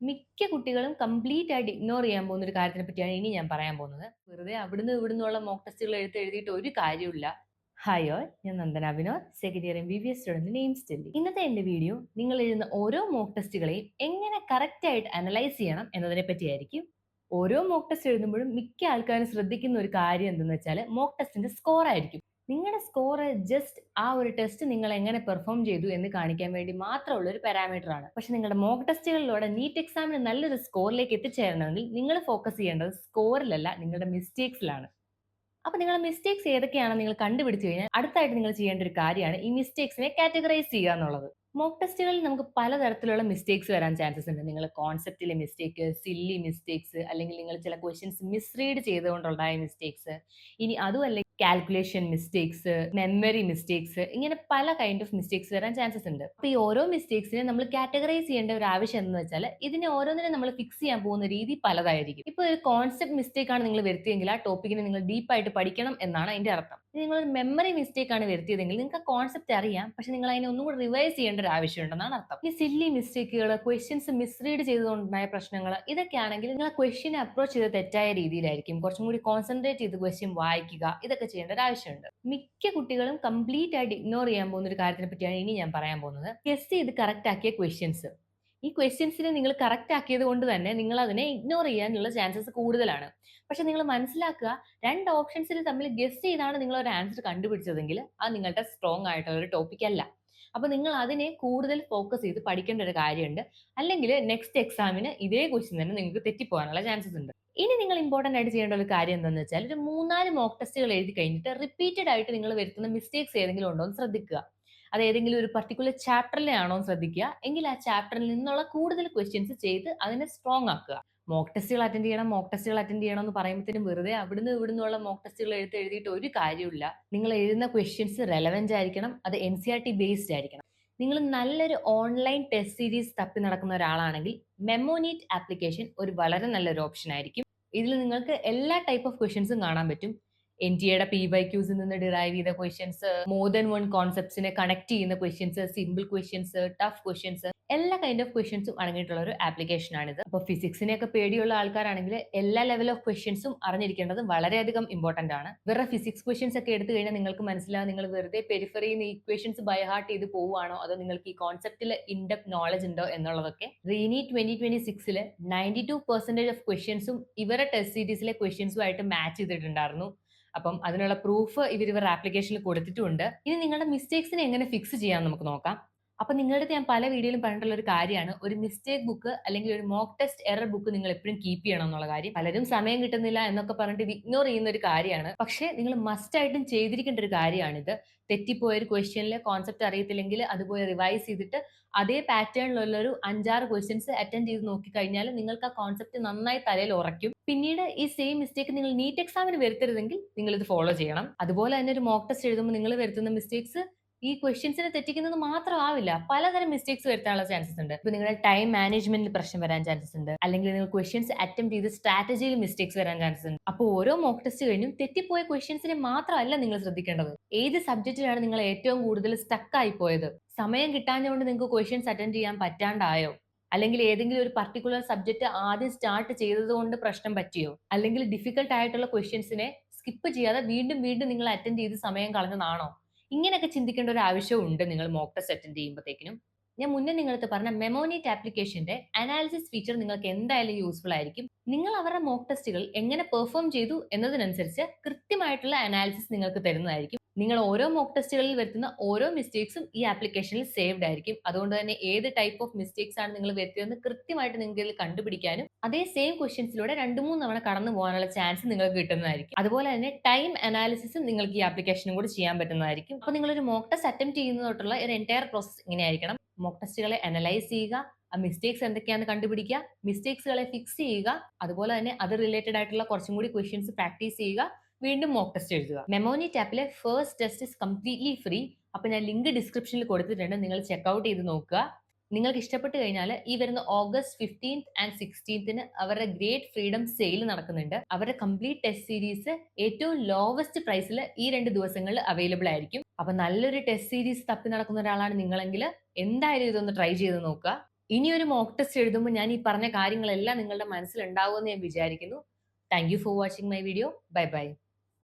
മിക്ക കുട്ടികളും കംപ്ലീറ്റ് ആയിട്ട് ഇഗ്നോർ ചെയ്യാൻ പോകുന്ന ഒരു കാര്യത്തിനെ പറ്റിയാണ് ഇനി ഞാൻ പറയാൻ പോകുന്നത്. വെറുതെ അവിടുന്ന് ഇവിടുന്നുള്ള മോക്ക് ടെസ്റ്റുകൾ എഴുതിയിട്ട് ഒരു കാര്യമില്ല. ഹായ് ഓൾ, ഞാൻ Nandana Vinod, second year MBBS student name study. ഇന്നത്തെ എന്റെ വീഡിയോ നിങ്ങൾ എഴുതുന്ന ഓരോ മോക്ക് ടെസ്റ്റുകളെയും എങ്ങനെ കറക്റ്റ് ആയിട്ട് അനലൈസ് ചെയ്യണം എന്നതിനെ പറ്റിയായിരിക്കും. ഓരോ മോക്ക് ടെസ്റ്റ് എഴുതുമ്പോഴും മിക്ക ആൾക്കാരും ശ്രദ്ധിക്കുന്ന ഒരു കാര്യം എന്തെന്ന് വെച്ചാൽ മോക്ക് ടെസ്റ്റിന്റെ സ്കോർ ആയിരിക്കും. നിങ്ങളുടെ സ്കോർ ജസ്റ്റ് ആ ഒരു ടെസ്റ്റ് നിങ്ങൾ എങ്ങനെ പെർഫോം ചെയ്തു എന്ന് കാണിക്കാൻ വേണ്ടി മാത്രമുള്ള ഒരു പാരാമീറ്റർ ആണ്. പക്ഷെ നിങ്ങളുടെ മോക്ക് ടെസ്റ്റുകളിലൂടെ നീറ്റ് എക്സാമിന് നല്ലൊരു സ്കോറിലേക്ക് എത്തിച്ചേരണമെങ്കിൽ നിങ്ങൾ ഫോക്കസ് ചെയ്യേണ്ടത് സ്കോറിലല്ല, നിങ്ങളുടെ മിസ്റ്റേക്സിലാണ്. അപ്പൊ നിങ്ങളുടെ മിസ്റ്റേക്സ് ഏതൊക്കെയാണെന്ന് നിങ്ങൾ കണ്ടുപിടിച്ചു കഴിഞ്ഞാൽ അടുത്തായിട്ട് നിങ്ങൾ ചെയ്യേണ്ട ഒരു കാര്യമാണ് ഈ മിസ്റ്റേക്സിനെ കാറ്റഗറൈസ് ചെയ്യുക എന്നുള്ളത്. മോക്ക് ടെസ്റ്റുകളിൽ നമുക്ക് പലതരത്തിലുള്ള മിസ്റ്റേക്സ് വരാൻ ചാൻസസ് ഉണ്ട്. നിങ്ങൾ കോൺസെപ്റ്റിലെ മിസ്റ്റേക്ക്, സില്ലി മിസ്റ്റേക്സ്, അല്ലെങ്കിൽ നിങ്ങൾ ചില ക്വസ്റ്റ്യൻസ് മിസ്റീഡ് ചെയ്തുകൊണ്ടുണ്ടായ മിസ്റ്റേക്സ്, ഇനി അതുമല്ല കാൽക്കുലേഷൻ മിസ്റ്റേക്സ്, മെമ്മറി മിസ്റ്റേക്സ്, ഇങ്ങനെ പല കൈൻഡ് ഓഫ് മിസ്റ്റേക്സ് വരാൻ ചാൻസസ് ഉണ്ട്. അപ്പൊ ഈ ഓരോ മിസ്റ്റേക്സിനെ നമ്മൾ കാറ്റഗറൈസ് ചെയ്യേണ്ട ഒരു ആവശ്യം എന്ന് വെച്ചാൽ ഇതിനെ ഓരോന്നിനെ നമ്മൾ ഫിക്സ് ചെയ്യാൻ പോകുന്ന രീതി പലതായിരിക്കും. ഇപ്പൊ ഒരു കോൺസെപ്റ്റ് മിസ്റ്റേക്ക് ആണ് നിങ്ങൾ വരുത്തിയെങ്കിൽ ആ ടോപ്പിക്കിനെ നിങ്ങൾ ഡീപ്പായിട്ട് പഠിക്കണം എന്നാണ് അതിന്റെ അർത്ഥം. നിങ്ങൾ ഒരു മെമ്മറി മിസ്റ്റേക്ക് ആണ് വരുത്തിയതെങ്കിൽ നിങ്ങൾക്ക് ആ കോൺസെപ്റ്റ് അറിയാം, പക്ഷെ നിങ്ങൾ അതിനെ ഒന്നും കൂടി റിവൈസ് ചെയ്യേണ്ട ഒരു ആവശ്യമുണ്ടെന്നാണ് അർത്ഥം. ഈ സില്ലി മിസ്റ്റേക്കുകൾ, ക്വസ്റ്റ്യൻസ് മിസ്റീഡ് ചെയ്തുകൊണ്ടുണ്ടായ പ്രശ്നങ്ങൾ, ഇതൊക്കെയാണെങ്കിൽ നിങ്ങൾ ക്വസ്റ്റ്യനെ അപ്രോച്ച് ചെയ്ത തെറ്റായ രീതിയിലായിരിക്കും. കുറച്ചും കൂടി കോൺസെൻട്രേറ്റ് ചെയ്ത് ക്വസ്റ്റ്യൻ വായിക്കുക, ഇതൊക്കെ ചെയ്യേണ്ട ഒരു ആവശ്യമുണ്ട്. മിക്ക കുട്ടികളും കംപ്ലീറ്റ് ആയിട്ട് ഇഗ്നോർ ചെയ്യാൻ പോകുന്ന ഒരു കാര്യത്തിനെ പറ്റിയാണ് ഇനി ഞാൻ പറയാൻ പോകുന്നത്. ഗസ് ചെയ്ത് കറക്റ്റ് ആക്കിയ ക്വസ്റ്റ്യൻസ്. ഈ ക്വസ്റ്റ്യൻസിനെ നിങ്ങൾ കറക്റ്റ് ആക്കിയത് കൊണ്ട് തന്നെ നിങ്ങൾ അതിനെ ഇഗ്നോർ ചെയ്യാനുള്ള ചാൻസസ് കൂടുതലാണ്. പക്ഷെ നിങ്ങൾ മനസ്സിലാക്കുക, രണ്ട് ഓപ്ഷൻസിൽ തമ്മിൽ ഗസ് ചെയ്താണ് നിങ്ങൾ ഒരു ആൻസർ കണ്ടുപിടിച്ചതെങ്കിൽ അത് നിങ്ങളുടെ സ്ട്രോങ് ആയിട്ടുള്ള ഒരു ടോപ്പിക് അല്ല. അപ്പൊ നിങ്ങൾ അതിനെ കൂടുതൽ ഫോക്കസ് ചെയ്ത് പഠിക്കേണ്ട ഒരു കാര്യമുണ്ട്. അല്ലെങ്കിൽ നെക്സ്റ്റ് എക്സാമിന് ഇതേ ക്വസ്റ്റ്യൻ തന്നെ നിങ്ങൾക്ക് തെറ്റിപ്പോകാനുള്ള ചാൻസസ് ഉണ്ട്. ഇനി നിങ്ങൾ ഇമ്പോർട്ടന്റ് ആയിട്ട് ചെയ്യേണ്ട ഒരു കാര്യം എന്താണെന്ന് വെച്ചാൽ ഒരു 3-4 മോക്ക് ടെസ്റ്റുകൾ എഴുതി കഴിഞ്ഞിട്ട് റിപ്പീറ്റഡ് ആയിട്ട് നിങ്ങൾ വരുത്തുന്ന മിസ്റ്റേക്സ് ഏതെങ്കിലും ഉണ്ടോ എന്ന് ശ്രദ്ധിക്കുക. അത് ഏതെങ്കിലും ഒരു പർട്ടിക്കുലർ ചാപ്റ്ററിലെ ആണോ എന്ന് ശ്രദ്ധിക്കുക. എങ്കിൽ ആ ചാപ്റ്ററിൽ നിന്നുള്ള കൂടുതൽ ക്വസ്റ്റ്യൻസ് ചെയ്ത് അതിനെ സ്ട്രോങ് ആക്കുക. മോക്ക് ടെസ്റ്റുകൾ അറ്റൻഡ് ചെയ്യണം, മോക്ക് ടെസ്റ്റുകൾ അറ്റൻഡ് ചെയ്യണം എന്ന് പറയുമ്പോഴത്തേനും വെറുതെ അവിടുന്ന് ഇവിടുന്നുള്ള മോക്ക് ടെസ്റ്റുകൾ എഴുതിയിട്ട് ഒരു കാര്യമില്ല. നിങ്ങൾ എഴുതുന്ന ക്വസ്റ്റ്യൻസ് റെലവെന്റ് ആയിരിക്കണം, അത് NCERT ബേസ്ഡ് ആയിരിക്കണം. നിങ്ങൾ നല്ലൊരു ഓൺലൈൻ ടെസ്റ്റ് സീരീസ് തപ്പി നടക്കുന്ന ഒരാളാണെങ്കിൽ മെമോനീറ്റ് ആപ്ലിക്കേഷൻ ഒരു വളരെ നല്ലൊരു ഓപ്ഷൻ ആയിരിക്കും. ഇതിൽ നിങ്ങൾക്ക് എല്ലാ ടൈപ്പ് ഓഫ് ക്വസ്റ്റ്യൻസും കാണാൻ പറ്റും. NTA PYQs നിന്ന് ഡിറൈവ് ചെയ്ത ക്വസ്റ്റ്യൻസ്, മോർ ദൻ വൺ കോൺസെപ്റ്റ്സിനെ കണക്ട് ചെയ്യുന്ന questions, simple questions, tough questions, എല്ലാ കൈൻഡ് ഓഫ് ക്വസ്റ്റ്യൻസും അടങ്ങിയിട്ടുള്ള ഒരു ആപ്ലിക്കേഷൻ ആണിത്. അപ്പോൾ ഫിസിക്സിനെയൊക്കെ പേടിയുള്ള ആൾക്കാരാണെങ്കിൽ എല്ലാ ലെവൽ ഓഫ് ക്വസ്റ്റ്യൻസും അറിഞ്ഞിരിക്കേണ്ടത് വളരെയധികം ഇമ്പോർട്ടന്റ് ആണ്. വേറെ ഫിസിക്സ് ക്വസ്റ്റ്യൻസ് ഒക്കെ എടുത്തു കഴിഞ്ഞാൽ നിങ്ങൾക്ക് മനസ്സിലാവും നിങ്ങൾ വെറുതെ പെരിഫറിയിൽ നിന്ന് ഇക്വേഷൻസ് ബൈ ഹാർട്ട് ചെയ്ത് പോവുകയാണോ അതോ നിങ്ങൾക്ക് ഈ കോൺസെപ്റ്റിൽ ഇൻഡെപ്ത് നോളജ് ഉണ്ടോ എന്നുള്ളതൊക്കെ. റീനി 2026 92% ഓഫ് ക്വസ്റ്റ്യൻസും ഇവരുടെ ടെസ്റ്റ് സീരീസിലെ ക്വസ്റ്റ്യൻസുമായിട്ട് മാച്ച് ചെയ്തിട്ടുണ്ടായിരുന്നു. അപ്പം അതിനുള്ള പ്രൂഫ് ഇവരുടെ ആപ്ലിക്കേഷനിൽ കൊടുത്തിട്ടുണ്ട്. ഇനി നിങ്ങളുടെ മിസ്റ്റേക്സിനെ എങ്ങനെ ഫിക്സ് ചെയ്യാമെന്ന് നമുക്ക് നോക്കാം. അപ്പൊ നിങ്ങളുടെ അടുത്ത് ഞാൻ പല വീഡിയോയിലും പറഞ്ഞിട്ടുള്ള ഒരു കാര്യമാണ് ഒരു മിസ്റ്റേക്ക് ബുക്ക് അല്ലെങ്കിൽ ഒരു മോക്ക് ടെസ്റ്റ് എറർ ബുക്ക് നിങ്ങൾ എപ്പോഴും കീപ്പ് ചെയ്യണം എന്നുള്ള കാര്യം. പലരും സമയം കിട്ടുന്നില്ല എന്നൊക്കെ പറഞ്ഞിട്ട് ഇത് ഇഗ്നോർ ചെയ്യുന്ന ഒരു കാര്യമാണ്. പക്ഷേ നിങ്ങൾ മസ്റ്റ് ആയിട്ടും ചെയ്തിരിക്കേണ്ട ഒരു കാര്യമാണിത്. തെറ്റിപ്പോയ ഒരു ക്വസ്റ്റ്യനിലെ കോൺസെപ്റ്റ് അറിയത്തില്ലെങ്കിൽ അതുപോലെ റിവൈസ് ചെയ്തിട്ട് അതേ പാറ്റേണിലുള്ള ഒരു 5-6 ക്വസ്റ്റ്യൻസ് അറ്റൻഡ് ചെയ്ത് നോക്കിക്കഴിഞ്ഞാൽ നിങ്ങൾക്ക് ആ കോൺസെപ്റ്റ് നന്നായി തലയിൽ ഉറയ്ക്കും. പിന്നീട് ഈ സെയിം മിസ്റ്റേക്ക് നിങ്ങൾ നീറ്റ് എക്സാമിന് വരുത്തരുതെങ്കിൽ നിങ്ങൾ ഇത് ഫോളോ ചെയ്യണം. അതുപോലെ തന്നെ ഒരു മോക്ക് ടെസ്റ്റ് എഴുതുമ്പോൾ നിങ്ങൾ വരുത്തുന്ന മിസ്റ്റേക്സ് ഈ ക്വസ്റ്റ്യൻസിനെ തെറ്റിക്കുന്നത് മാത്രമാവില്ല, പലതരം മിസ്റ്റേക്സ് വരുത്താനുള്ള ചാൻസസ് ഉണ്ട്. ഇപ്പൊ നിങ്ങളുടെ ടൈം മാനേജ്മെന്റിൽ പ്രശ്നം വരാൻ ചാൻസസ് ഉണ്ട്, അല്ലെങ്കിൽ നിങ്ങൾ ക്വസ്റ്റ്യൻസ് അറ്റംപ്റ്റ് ചെയ്ത് സ്ട്രാറ്റജിയിൽ മിസ്റ്റേക്സ് വരാൻ ചാൻസസ് ഉണ്ട്. അപ്പോൾ ഓരോ മോക്ക് ടെസ്റ്റ് കഴിഞ്ഞും തെറ്റിപ്പോയ ക്വസ്റ്റ്യൻസിനെ മാത്രമല്ല നിങ്ങൾ ശ്രദ്ധിക്കേണ്ടത്, ഏത് സബ്ജക്റ്റിലാണ് നിങ്ങൾ ഏറ്റവും കൂടുതൽ സ്റ്റക്ക് ആയി പോയത്, സമയം കിട്ടാഞ്ഞുകൊണ്ട് നിങ്ങൾക്ക് ക്വസ്റ്റ്യൻസ് അറ്റൻഡ് ചെയ്യാൻ പറ്റാണ്ടായോ, അല്ലെങ്കിൽ ഏതെങ്കിലും ഒരു പർട്ടിക്കുലർ സബ്ജക്ട് ആദ്യം സ്റ്റാർട്ട് ചെയ്തത് കൊണ്ട് പ്രശ്നം പറ്റിയോ, അല്ലെങ്കിൽ ഡിഫിക്കൽട്ട് ആയിട്ടുള്ള ക്വസ്റ്റ്യൻസിനെ സ്കിപ്പ് ചെയ്യാതെ വീണ്ടും വീണ്ടും നിങ്ങൾ അറ്റൻഡ് ചെയ്ത് സമയം കളഞ്ഞതാണോ. ഇങ്ങനെയൊക്കെ ചിന്തിക്കേണ്ട ഒരു ആവശ്യവും ഉണ്ട് നിങ്ങൾ മോക്ക് ടെസ്റ്റ് അറ്റൻഡ് ചെയ്യുമ്പോഴത്തേക്കിനും. ഞാൻ മുന്നേ നിങ്ങളടുത്ത് പറഞ്ഞ മെമോനീറ്റ് ആപ്ലിക്കേഷന്റെ അനാലിസിസ് ഫീച്ചർ നിങ്ങൾക്ക് എന്തായാലും യൂസ്ഫുൾ ആയിരിക്കും. നിങ്ങൾ അവരുടെ മോക്ക് ടെസ്റ്റുകൾ എങ്ങനെ പെർഫോം ചെയ്തു എന്നതിനനുസരിച്ച് കൃത്യമായിട്ടുള്ള അനാലിസിസ് നിങ്ങൾക്ക് തരുന്നതായിരിക്കും. നിങ്ങൾ ഓരോ മോക്ക് ടെസ്റ്റുകളിൽ വരുത്തുന്ന ഓരോ മിസ്റ്റേക്സും ഈ ആപ്ലിക്കേഷനിൽ സേവ്ഡ് ആയിരിക്കും. അതുകൊണ്ട് തന്നെ ഏത് ടൈപ്പ് ഓഫ് മിസ്റ്റേക്സ് ആണ് നിങ്ങൾ വരുത്തിയതെന്ന് കൃത്യമായിട്ട് നിങ്ങൾക്ക് ഇതിൽ കണ്ടുപിടിക്കാനും അതേ സെയിം ക്വസ്റ്റ്യൻസിലൂടെ 2-3 തവണ കടന്നു പോകാനുള്ള ചാൻസ് നിങ്ങൾക്ക് കിട്ടുന്നതായിരിക്കും. അതുപോലെ തന്നെ ടൈം അനാലിസിസും നിങ്ങൾക്ക് ഈ ആപ്ലിക്കേഷനും കൂടി ചെയ്യാൻ പറ്റുന്നതായിരിക്കും. അപ്പോൾ നിങ്ങളൊരു മോക്ക് ടെസ്റ്റ് അറ്റംപ്റ്റ് ചെയ്യുന്നതോട്ടുള്ള ഒരു എൻറ്റയർ പ്രോസസ് ഇങ്ങനെയായിരിക്കണം. മോക്ക് ടെസ്റ്റുകളെ അനലൈസ് ചെയ്യുക, ആ മിസ്റ്റേക്സ് എന്തൊക്കെയാണെന്ന് കണ്ടുപിടിക്കുക, മിസ്റ്റേക്സുകളെ ഫിക്സ് ചെയ്യുക, അതുപോലെ തന്നെ അത് റിലേറ്റഡ് ആയിട്ടുള്ള കുറച്ചും കൂടി ക്വസ്റ്റ്യൻസ് പ്രാക്ടീസ് ചെയ്യുക, വീണ്ടും മോക്ക് ടെസ്റ്റ് എഴുതുക. മെമോനീറ്റ് ആപ്പിലെ first test is completely free. അപ്പൊ ഞാൻ ലിങ്ക് ഡിസ്ക്രിപ്ഷനിൽ കൊടുത്തിട്ടുണ്ട്, നിങ്ങൾ ചെക്ക്ഔട്ട് ചെയ്ത് നോക്കുക. നിങ്ങൾക്ക് ഇഷ്ടപ്പെട്ട് കഴിഞ്ഞാൽ ഈ വരുന്ന ഓഗസ്റ്റ് 15th and 16th അവരുടെ ഗ്രേറ്റ് ഫ്രീഡം സെയിൽ നടക്കുന്നുണ്ട്. അവരുടെ കംപ്ലീറ്റ് ടെസ്റ്റ് സീരീസ് ഏറ്റവും ലോവസ്റ്റ് പ്രൈസിൽ ഈ 2 ദിവസങ്ങളിൽ അവൈലബിൾ ആയിരിക്കും. അപ്പൊ നല്ലൊരു ടെസ്റ്റ് സീരീസ് തപ്പി നടക്കുന്ന ഒരാളാണ് നിങ്ങളെങ്കിൽ എന്തായാലും ഇതൊന്ന് ട്രൈ ചെയ്ത് നോക്കുക. ഇനി ഒരു മോക്ക് ടെസ്റ്റ് എഴുതുമ്പോൾ ഞാൻ ഈ പറഞ്ഞ കാര്യങ്ങളെല്ലാം നിങ്ങളുടെ മനസ്സിൽ ഉണ്ടാവുമെന്ന് ഞാൻ വിചാരിക്കുന്നു. Thank you for watching my video. Bye bye.